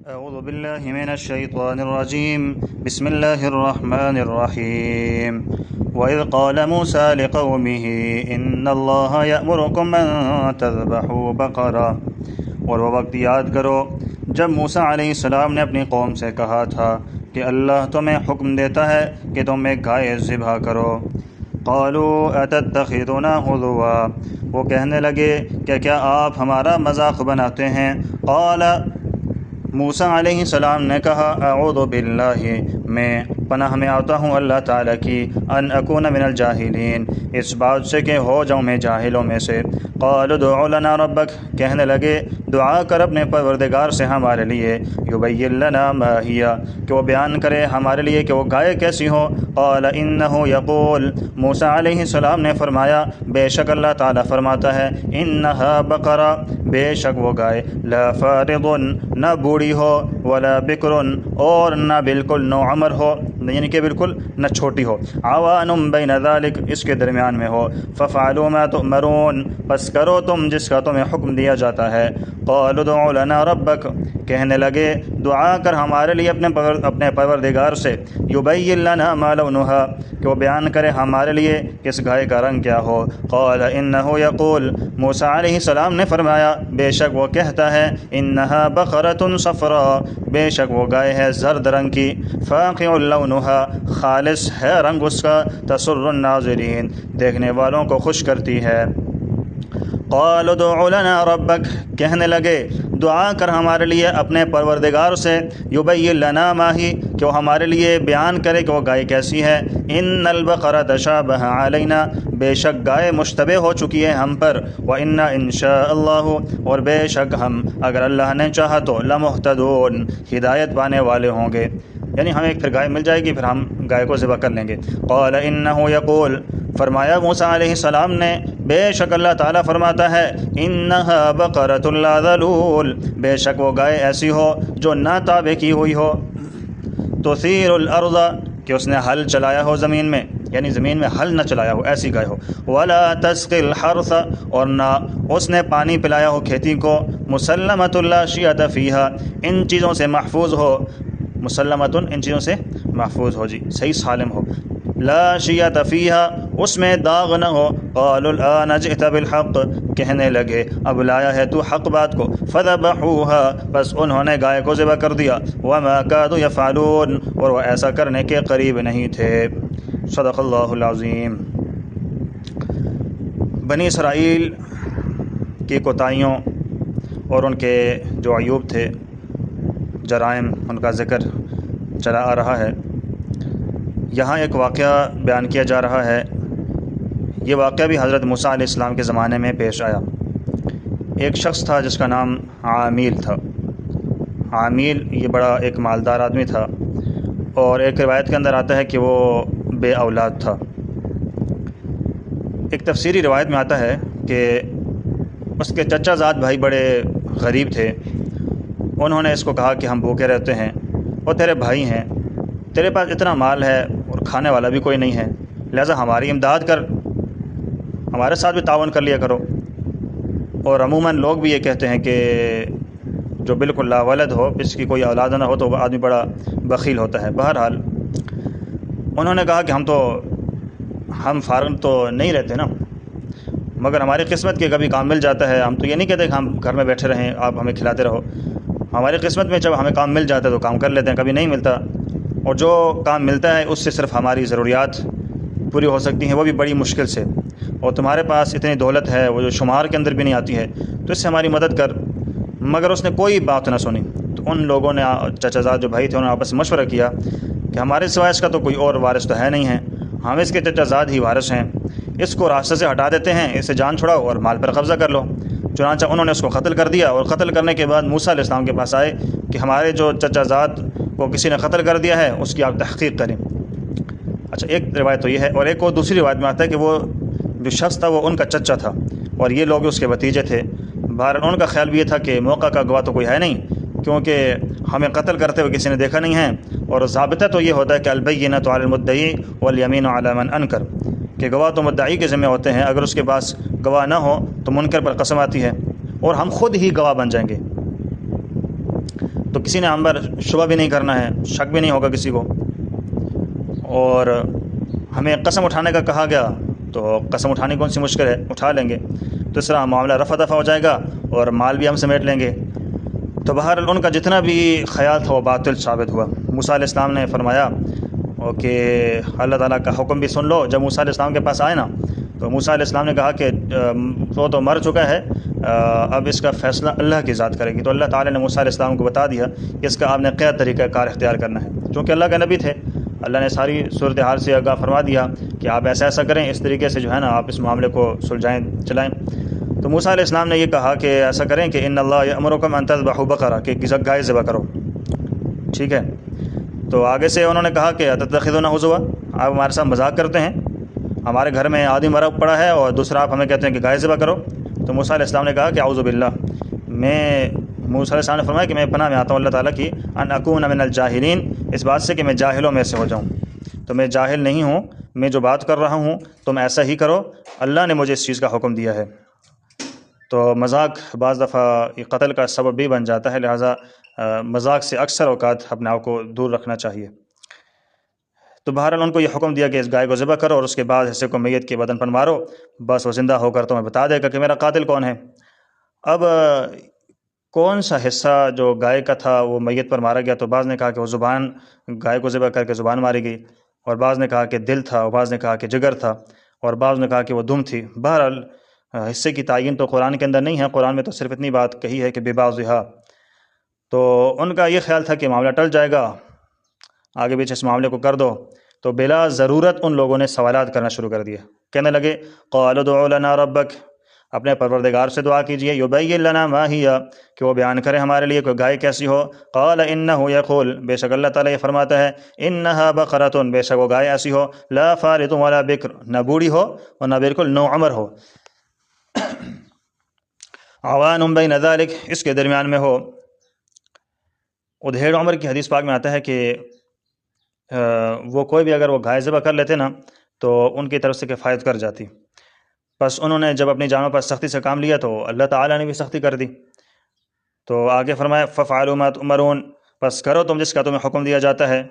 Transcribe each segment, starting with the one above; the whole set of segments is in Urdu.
اعوذ باللہ من الشیطان الرجیم بسم اللہ الرحمن الرحیم وَإِذْ قَالَ مُوسَىٰ لِقَوْمِهِ إِنَّ اللَّهَ يَأْمُرُكُمْ أَن تَذْبَحُوا بَقَرَةً، اور وہ وقت یاد کرو جب موسیٰ علیہ السلام نے اپنی قوم سے کہا تھا کہ اللہ تمہیں حکم دیتا ہے کہ تم ایک گائے ذبح کرو۔ قَالُوا أَتَتَّخِذُنَا هُزُوًا، وہ کہنے لگے کہ کیا آپ ہمارا مذاق بناتے ہیں؟ قال، موسیٰ علیہ السلام نے کہا، اعوذ باللہ، میں پناہ میں آتا ہوں اللہ تعالیٰ کی، ان اکون من الجاہلین، اس بات سے کہ ہو جاؤں میں جاہلوں میں سے۔ قالوا ادع لنا ربک، کہنے لگے دعا کر اپنے پروردگار سے ہمارے لیے، یبین لنا ما ہی، کہ وہ بیان کرے ہمارے لیے کہ وہ گائے کیسی ہو۔ قال انہ یقول، موسیٰ علیہ السلام نے فرمایا بے شک اللہ تعالیٰ فرماتا ہے، انہا بقرہ، بے شک وہ گائے، لا فارض، نہ بوڑھی ہو، ولا بکر، اور نہ بالکل نوعمر ہو، یعنی کہ بالکل نہ چھوٹی ہو، عوان بین ذالک، اس کے درمیان میں ہو، ففعلوا ما تؤمرون، پس کرو تم جس کا تمہیں حکم دیا جاتا ہے۔ قالوا ادع لنا ربک، کہنے لگے دعا کر ہمارے لیے اپنے پروردگار سے، یبین لنا ما لونھا، کہ وہ بیان کرے ہمارے لیے کہ اس گائے کا رنگ کیا ہو۔ قال انہ یقول، موسیٰ علیہ السلام نے فرمایا بے شک وہ کہتا ہے، انہا بقرۃ صفراء، بے شک وہ گائے ہے زرد رنگ کی، فاقع لونھا، خالص ہے رنگ اس کا، تسر الناظرین، دیکھنے والوں کو خوش کرتی ہے۔ قال ادع لنا ربک، کہنے لگے دعا کر ہمارے لیے اپنے پروردگار سے، یبین لنا ما ہی، کہ وہ ہمارے لیے بیان کرے کہ وہ گائے کیسی ہے۔ ان البقرۃ تشابہ علینا، بے شک گائے مشتبہ ہو چکی ہے ہم پر، وَإِنَّا إِن شَاءَ اللَّهُ، اور بے شک ہم اگر اللہ نے چاہا تو لمہتدون، ہدایت پانے والے ہوں گے، یعنی ہمیں ایک پھر گائے مل جائے گی، پھر ہم گائے کو ذبح کر لیں گے۔ قال انہ یقول، فرمایا موسیٰ علیہ السلام نے بے شک اللہ تعالیٰ فرماتا ہے، انہا بقرۃ لا ذلول، بے شک وہ گائے ایسی ہو جو نہ تابع کی ہوئی ہو، تثیر الارض، کہ اس نے حل چلایا ہو زمین میں، یعنی زمین میں حل نہ چلایا ہو، ایسی گائے ہو، ولا تسقی الحرث، اور نہ اس نے پانی پلایا ہو کھیتی کو، مسلمۃ لا شیۃ فیہا، ان چیزوں سے محفوظ ہو، مسلمۃ ان چیزوں سے محفوظ ہو، جی صحیح سالم ہو، لا شیۃ فیہا، اس میں داغ نہ ہو۔ قالوا الآن جئت بالحق، کہنے لگے اب لایا ہے تو حق بات کو، فذبحوها، بس انہوں نے گائے کو ذبح کر دیا، وما كادوا يفعلون، اور وہ ایسا کرنے کے قریب نہیں تھے۔ صدق اللہ العظیم۔ بنی اسرائیل کی کوتاہیوں اور ان کے جو عیوب تھے، جرائم، ان کا ذکر چلا آ رہا ہے۔ یہاں ایک واقعہ بیان کیا جا رہا ہے، یہ واقعہ بھی حضرت موسیٰ علیہ السلام کے زمانے میں پیش آیا۔ ایک شخص تھا جس کا نام عامیل تھا۔ عامیل یہ بڑا ایک مالدار آدمی تھا، اور ایک روایت کے اندر آتا ہے کہ وہ بے اولاد تھا۔ ایک تفسیری روایت میں آتا ہے کہ اس کے چچا زاد بھائی بڑے غریب تھے، انہوں نے اس کو کہا کہ ہم بھوکے رہتے ہیں اور تیرے بھائی ہیں، تیرے پاس اتنا مال ہے اور کھانے والا بھی کوئی نہیں ہے، لہٰذا ہماری امداد کر، ہمارے ساتھ بھی تعاون کر لیا کرو۔ اور عموماً لوگ بھی یہ کہتے ہیں کہ جو بالکل لا ولد ہو، اس کی کوئی اولاد نہ ہو، تو وہ آدمی بڑا بخیل ہوتا ہے۔ بہرحال انہوں نے کہا کہ ہم فارغ تو نہیں رہتے نا، مگر ہماری قسمت کے کبھی کام مل جاتا ہے، ہم تو یہ نہیں کہتے کہ ہم گھر میں بیٹھے رہیں، آپ ہمیں کھلاتے رہو، ہماری قسمت میں جب ہمیں کام مل جاتا ہے تو کام کر لیتے ہیں، کبھی نہیں ملتا، اور جو کام ملتا ہے اس سے صرف ہماری ضروریات پوری ہو سکتی ہیں، وہ بھی بڑی مشکل سے، اور تمہارے پاس اتنی دولت ہے وہ جو شمار کے اندر بھی نہیں آتی ہے، تو اس سے ہماری مدد کر۔ مگر اس نے کوئی بات نہ سنی۔ تو ان لوگوں نے، چچا زاد جو بھائی تھے، انہوں نے آپس میں مشورہ کیا کہ ہمارے سوائے اس کا تو کوئی اور وارث تو ہے نہیں ہے، ہم اس کے چچا زاد ہی وارث ہیں، اس کو راستے سے ہٹا دیتے ہیں، اسے جان چھڑاؤ اور مال پر قبضہ کر لو۔ چنانچہ انہوں نے اس کو قتل کر دیا، اور قتل کرنے کے بعد موسیٰ علیہ السلام کے پاس آئے کہ ہمارے جو چچا زاد کو کسی نے قتل کر دیا ہے، اس کی آپ تحقیق کریں۔ اچھا، ایک روایت تو یہ ہے، اور ایک اور دوسری روایت میں آتا ہے کہ وہ جو شخص تھا وہ ان کا چچا تھا، اور یہ لوگ اس کے بھتیجے تھے۔ بہرحال ان کا خیال بھی یہ تھا کہ موقع کا گواہ تو کوئی ہے نہیں، کیونکہ ہمیں قتل کرتے ہوئے کسی نے دیکھا نہیں ہے، اور ضابطہ تو یہ ہوتا ہے کہ البینۃ علی المدعی والیمین علی من انکر، کہ گواہ تو مدعی کے ذمہ ہوتے ہیں، اگر اس کے پاس گواہ نہ ہو تو منکر پر قسم آتی ہے، اور ہم خود ہی گواہ بن جائیں گے۔ تو کسی نے ہم پر شبہ بھی نہیں کرنا ہے، شک بھی نہیں ہوگا کسی کو، اور ہمیں قسم اٹھانے کا کہا گیا تو قسم اٹھانے کون سی مشکل ہے، اٹھا لیں گے، تو اس طرح معاملہ رفع دفع ہو جائے گا اور مال بھی ہم سمیٹ لیں گے۔ تو بہرحال ان کا جتنا بھی خیال تھا وہ باطل ثابت ہوا۔ موسیٰ علیہ السلام نے فرمایا کہ اللہ تعالیٰ کا حکم بھی سن لو۔ جب موسیٰ علیہ السلام کے پاس آئے نا تو موسیٰ علیہ السلام نے کہا کہ وہ تو مر چکا ہے، اب اس کا فیصلہ اللہ کی ذات کرے گی۔ تو اللہ تعالیٰ نے موسیٰ علیہ السلام کو بتا دیا کہ اس کا آپ نے کیا طریقہ کار اختیار کرنا ہے، چونکہ اللہ کے نبی تھے، اللہ نے ساری صورتحال سے آگاہ فرما دیا کہ آپ ایسا کریں، اس طریقے سے جو ہے نا آپ اس معاملے کو سلجھائیں چلائیں۔ تو موسیٰ علیہ السلام نے یہ کہا کہ ایسا کریں کہ ان اللہ یأمرکم ان تذبحوا بقرہ، کہ گائے ذبح کرو، ٹھیک ہے۔ تو آگے سے انہوں نے کہا کہ اتتخذون ہزوا، آپ ہمارے ساتھ مذاق کرتے ہیں، ہمارے گھر میں آدمی مرا پڑا ہے اور دوسرا آپ ہمیں کہتے ہیں کہ گائے ذبح کرو۔ تو موسیٰ علیہ السلام نے کہا کہ اعوذ باللہ، موسیٰ علیہ السلام نے فرمایا کہ میں پناہ میں آتا ہوں اللہ تعالیٰ کی، ان اکون من الجاہلین، اس بات سے کہ میں جاہلوں میں سے ہو جاؤں۔ تو میں جاہل نہیں ہوں، میں جو بات کر رہا ہوں تم ایسا ہی کرو، اللہ نے مجھے اس چیز کا حکم دیا ہے۔ تو مذاق بعض دفعہ قتل کا سبب بھی بن جاتا ہے، لہٰذا مذاق سے اکثر اوقات اپنے آپ کو دور رکھنا چاہیے۔ تو بہرحال ان کو یہ حکم دیا کہ اس گائے کو ذبح کرو اور اس کے بعد حصے کو میت کے بدن پر مارو، بس وہ زندہ ہو کر تمہیں بتا دے گا کہ میرا قاتل کون ہے۔ اب کون سا حصہ جو گائے کا تھا وہ میت پر مارا گیا، تو بعض نے کہا کہ وہ زبان، گائے کو ذبح کر کے زبان ماری گئی، اور بعض نے کہا کہ دل تھا، اور بعض نے کہا کہ جگر تھا، اور بعض نے کہا کہ وہ دم تھی۔ بہرحال حصے کی تعین تو قرآن کے اندر نہیں ہے، قرآن میں تو صرف اتنی بات کہی ہے کہ ببعضھا۔ تو ان کا یہ خیال تھا کہ معاملہ ٹل جائے گا، آگے پیچھے اس معاملے کو کر دو۔ تو بلا ضرورت ان لوگوں نے سوالات کرنا شروع کر دیا، کہنے لگے قالوا ادع لنا ربک، اپنے پروردگار سے دعا کیجئے، یبین لنا ما ہی، کہ وہ بیان کرے ہمارے لیے کہ گائے کیسی ہو۔ قال انہ یقول، بے شک اللہ تعالیٰ یہ فرماتا ہے، انہا بقرۃ، بے شک وہ گائے ایسی ہو، لا فارض ولا بکر، نہ بوڑھی ہو اور نہ بالکل نو عمر ہو، عوان بین ذلک، اس کے درمیان میں ہو۔ ادھیڑ عمر کی حدیث پاک میں آتا ہے کہ وہ کوئی بھی اگر وہ گائے ذبح کر لیتے نا تو ان کی طرف سے کفایت کر جاتی، بس انہوں نے جب اپنی جانوں پر سختی سے کام لیا تو اللہ تعالیٰ نے بھی سختی کر دی۔ تو آگے فرمایا ففعلوا ما تؤمرون، بس کرو تم جس کا تمہیں حکم دیا جاتا ہے،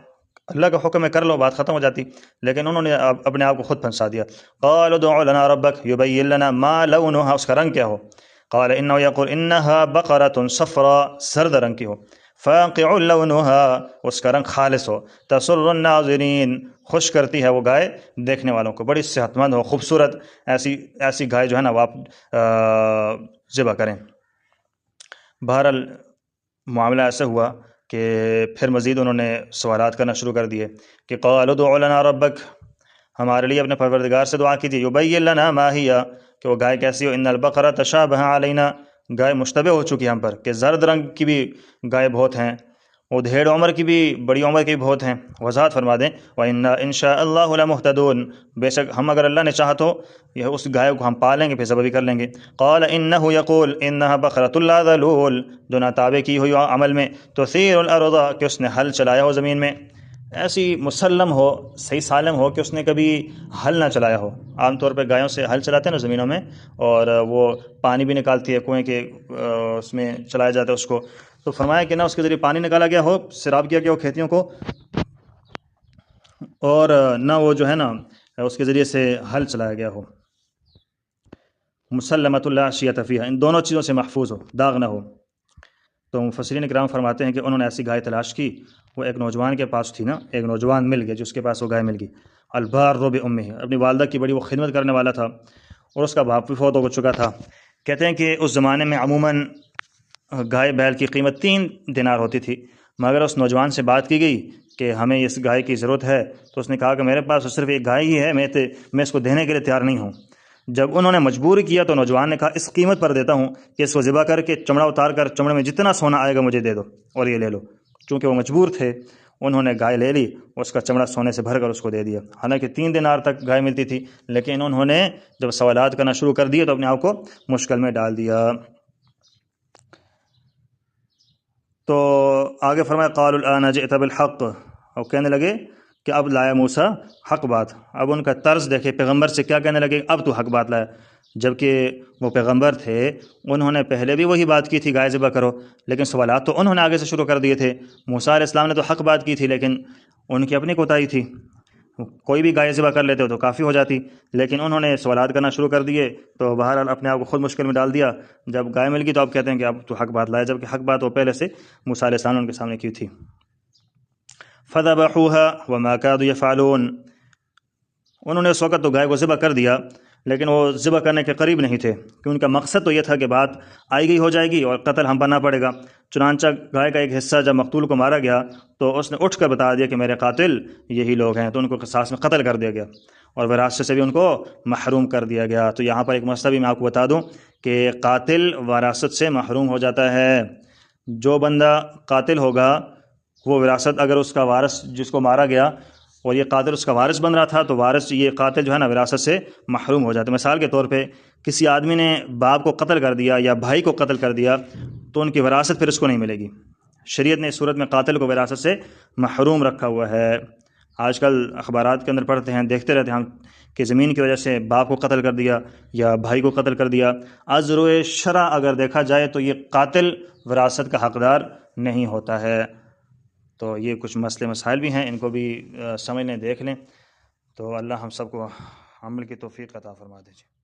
اللہ کا حکم ہے کر لو، بات ختم ہو جاتی، لیکن انہوں نے اپنے آپ کو خود پھنسا دیا۔ قالوا ادع لنا ربک یبین لنا ما لونها، اس کا رنگ کیا ہو، قال انه یقول انها بقرۃ صفراء، زرد رنگ کی ہو، فاقع لونها، اس کا رنگ خالص ہو، تسر الناظرین، خوش کرتی ہے وہ گائے دیکھنے والوں کو، بڑی صحت مند ہو، خوبصورت، ایسی گائے جو ہے نا وہ آپ ذبح کریں۔ بہرحال معاملہ ایسا ہوا کہ پھر مزید انہوں نے سوالات کرنا شروع کر دیے کہ قالوا ادع لنا ربک، ہمارے لیے اپنے پروردگار سے دعا کیجیے، یبین لنا ما ہی، کہ وہ گائے کیسی ہو، ان البقرہ تشابہ علینا، گائے مشتبہ ہو چکی ہم پر، کہ زرد رنگ کی بھی گائے بہت ہیں، ادھیڑ عمر کی بھی، بڑی عمر کی بھی بہت ہیں۔ وضاحت فرما دیں وَإِنَّا إِن شَاءَ اللَّهُ لَمُهْتَدُونَ، بے شک ہم اگر اللہ نے چاہا تو یہ اس گائے کو ہم پالیں گے، پھر ذبح بھی کر لیں گے۔ قال إِنَّهُ يَقُولُ إِنَّهَا بَقَرَةٌ لَا ذَلُولٌ، جو نہ تابع کی ہوئی عمل میں، تُثِيرُ الْأَرْضَ، کہ اس نے ہل چلایا ہو زمین میں، ایسی مسلم ہو، صحیح سالم ہو کہ اس نے کبھی ہل نہ چلایا ہو۔ عام طور پہ گایوں سے ہل چلاتے ہیں نا زمینوں میں، اور وہ پانی بھی نکالتی ہے کنویں کے، اس میں چلایا جاتا ہے اس کو، تو فرمایا کہ نہ اس کے ذریعے پانی نکالا گیا ہو، سیراب کیا گیا ہو کھیتیوں کو، اور نہ وہ جو ہے نا اس کے ذریعے سے ہل چلایا گیا ہو، مسلمۃ لا شیۃ فیہا، ان دونوں چیزوں سے محفوظ ہو، داغ نہ ہو۔ تو مفسرین کرام فرماتے ہیں کہ انہوں نے ایسی گائے تلاش کی، وہ ایک نوجوان کے پاس تھی نا، ایک نوجوان مل گیا جس کے پاس وہ گائے مل گئی، البار بامہ، اپنی والدہ کی بڑی وہ خدمت کرنے والا تھا، اور اس کا باپ بھی فوت ہو چکا تھا۔ کہتے ہیں کہ اس زمانے میں عموماً گائے بیل کی قیمت 3 دینار ہوتی تھی، مگر اس نوجوان سے بات کی گئی کہ ہمیں اس گائے کی ضرورت ہے، تو اس نے کہا کہ میرے پاس صرف ایک گائے ہی ہے، میں اس کو دینے کے لیے تیار نہیں ہوں۔ جب انہوں نے مجبور کیا تو نوجوان نے کہا اس قیمت پر دیتا ہوں کہ اس کو ذبح کر کے چمڑا اتار کر چمڑے میں جتنا سونا آئے گا مجھے دے دو اور یہ لے لو۔ چونکہ وہ مجبور تھے، انہوں نے گائے لے لی، اس کا چمڑا سونے سے بھر کر اس کو دے دیا، حالانکہ 3 دینار تک گائے ملتی تھی، لیکن انہوں نے جب سوالات کرنا شروع کر دیے تو اپنے آپ کو مشکل میں ڈال دیا۔ تو آگے فرمایا قالوا الآن جئت بالحق، اور کہنے لگے کہ اب لایا موسیٰ حق بات۔ اب ان کا طرز دیکھے، پیغمبر سے کیا کہنے لگے، اب تو حق بات لایا۔ جبکہ وہ پیغمبر تھے، انہوں نے پہلے بھی وہی بات کی تھی گائے ذبح کرو، لیکن سوالات تو انہوں نے آگے سے شروع کر دیے تھے۔ موسیٰ علیہ السلام نے تو حق بات کی تھی، لیکن ان کی اپنی کوتاہی تھی، کوئی بھی گائے ذبح کر لیتے ہو تو کافی ہو جاتی، لیکن انہوں نے سوالات کرنا شروع کر دیے، تو بہرحال اپنے آپ کو خود مشکل میں ڈال دیا۔ جب گائے مل گئی تو آپ کہتے ہیں کہ اب تو حق بات لائے، جبکہ حق بات وہ پہلے سے موسیٰ علیہ السلام نے ان کے سامنے کی تھی۔ فَذَبَحُوهَا وَمَا كَادُوا يَفْعَلُونَ، انہوں نے اس وقت تو گائے کو ذبح کر دیا، لیکن وہ ذبح کرنے کے قریب نہیں تھے، کہ ان کا مقصد تو یہ تھا کہ بات آئی گئی ہو جائے گی اور قتل ہم پر نہ پڑے گا۔ چنانچہ گائے کا ایک حصہ جب مقتول کو مارا گیا تو اس نے اٹھ کر بتا دیا کہ میرے قاتل یہی لوگ ہیں، تو ان کو قصاص میں قتل کر دیا گیا اور وراثت سے بھی ان کو محروم کر دیا گیا۔ تو یہاں پر ایک مسئلہ بھی میں آپ کو بتا دوں کہ قاتل وراثت سے محروم ہو جاتا ہے۔ جو بندہ قاتل ہوگا وہ وراثت، اگر اس کا وارث جس کو مارا گیا اور یہ قاتل اس کا وارث بن رہا تھا تو وارث یہ قاتل جو ہے نا وراثت سے محروم ہو جاتا ہے۔ مثال کے طور پہ کسی آدمی نے باپ کو قتل کر دیا یا بھائی کو قتل کر دیا تو ان کی وراثت پھر اس کو نہیں ملے گی۔ شریعت نے اس صورت میں قاتل کو وراثت سے محروم رکھا ہوا ہے۔ آج کل اخبارات کے اندر پڑھتے ہیں، دیکھتے رہتے ہیں ہم کہ زمین کی وجہ سے باپ کو قتل کر دیا یا بھائی کو قتل کر دیا۔ از روئے شرع اگر دیکھا جائے تو یہ قاتل وراثت کا حقدار نہیں ہوتا ہے۔ تو یہ کچھ مسئلے مسائل بھی ہیں، ان کو بھی سمجھ لیں، دیکھ لیں۔ تو اللہ ہم سب کو عمل کی توفیق عطا فرما دیجیے۔